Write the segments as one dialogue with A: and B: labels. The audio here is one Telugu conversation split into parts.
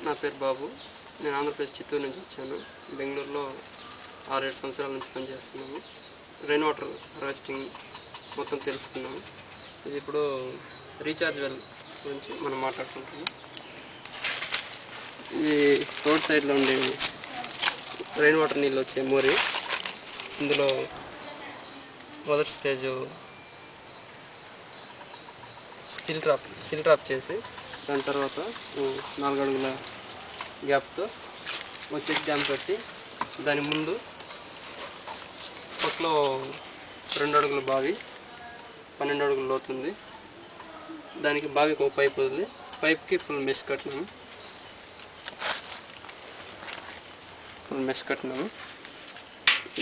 A: నా పేరు బాబు. నేను ఆంధ్రప్రదేశ్ చిత్తూరు నుంచి వచ్చాను. బెంగళూరులో 6-7 సంవత్సరాల నుంచి పనిచేస్తున్నాము. రెయిన్ వాటర్ హార్వెస్టింగ్ మొత్తం తెలుసుకున్నాము. ఇది ఇప్పుడు రీఛార్జ్ వెల్ గురించి మనం మాట్లాడుకుంటున్నాం. ఇది రోడ్ సైడ్లో ఉండే రెయిన్ వాటర్ నీళ్ళు వచ్చే మోరీ. ఇందులో మొదటి స్టేజ్ సిల్ డ్రాప్ చేసి దాని తర్వాత 4 అడుగుల గ్యాప్తో చెక్ డ్యామ్ పెట్టి దాని ముందు పక్కలో 2 అడుగుల బావి 12 అడుగులు లోతుంది. దానికి బావికి ఒక పైప్ వదిలి పైప్కి ఫుల్ మెష్ కట్టినాము.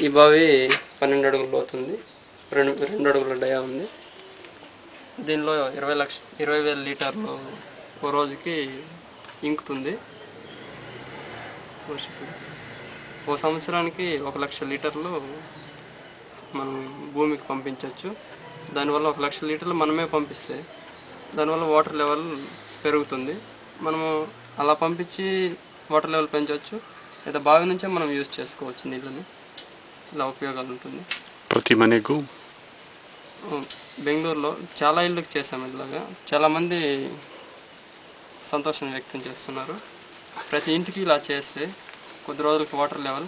A: ఈ బావి 12 అడుగులు లోతుంది. 2 అడుగుల డయా ఉంది. దీనిలో 20,000 లీటర్లు ఓ రోజుకి ఇంకుతుంది. ఓ సంవత్సరానికి 1,00,000 లీటర్లు మనం భూమికి పంపించవచ్చు. దానివల్ల 1,00,000 లీటర్లు మనమే పంపిస్తే దానివల్ల వాటర్ లెవెల్ పెరుగుతుంది. మనము అలా పంపించి వాటర్ లెవెల్ పెంచవచ్చు, లేదా బావి నుంచే మనం యూజ్ చేసుకోవచ్చు నీళ్ళని. ఇలా ఉపయోగాలు ఉంటుంది.
B: ప్రతి మనకు
A: బెంగళూరులో చాలా ఇళ్ళకి చేసాము. ఇలాగా చాలామంది సంతోషం వ్యక్తం చేస్తున్నారు. ప్రతి ఇంటికి ఇలా చేస్తే కొద్ది రోజులకి వాటర్ లెవెల్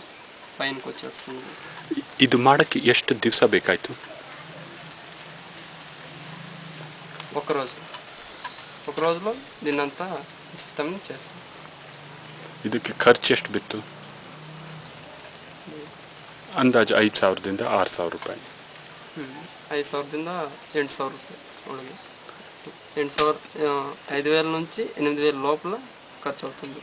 A: పైనకి వచ్చేస్తుంది.
B: ಇದು ಮಾಡಕ್ಕೆ ಎಷ್ಟು ದಿವಸ ಬೇಕಾಯಿತು?
A: ఒక రోజులో దీన్నంతా సిస్టమ్ని చేస్తాం.
B: ಇದಕ್ಕೆ ಖರ್ಚು ಎಷ್ಟು ಬಿತ್ತು? ಅಂದಾಜು 5,000ದಿಂದ 6,000 ರೂಪಾಯಿ.
A: 5,000ದಿಂದ 8,000 ರೂಪಾಯಿ ಒಳಗೆ. 5,000 నుంచి 8,000 లోపల ఖర్చు అవుతుంది.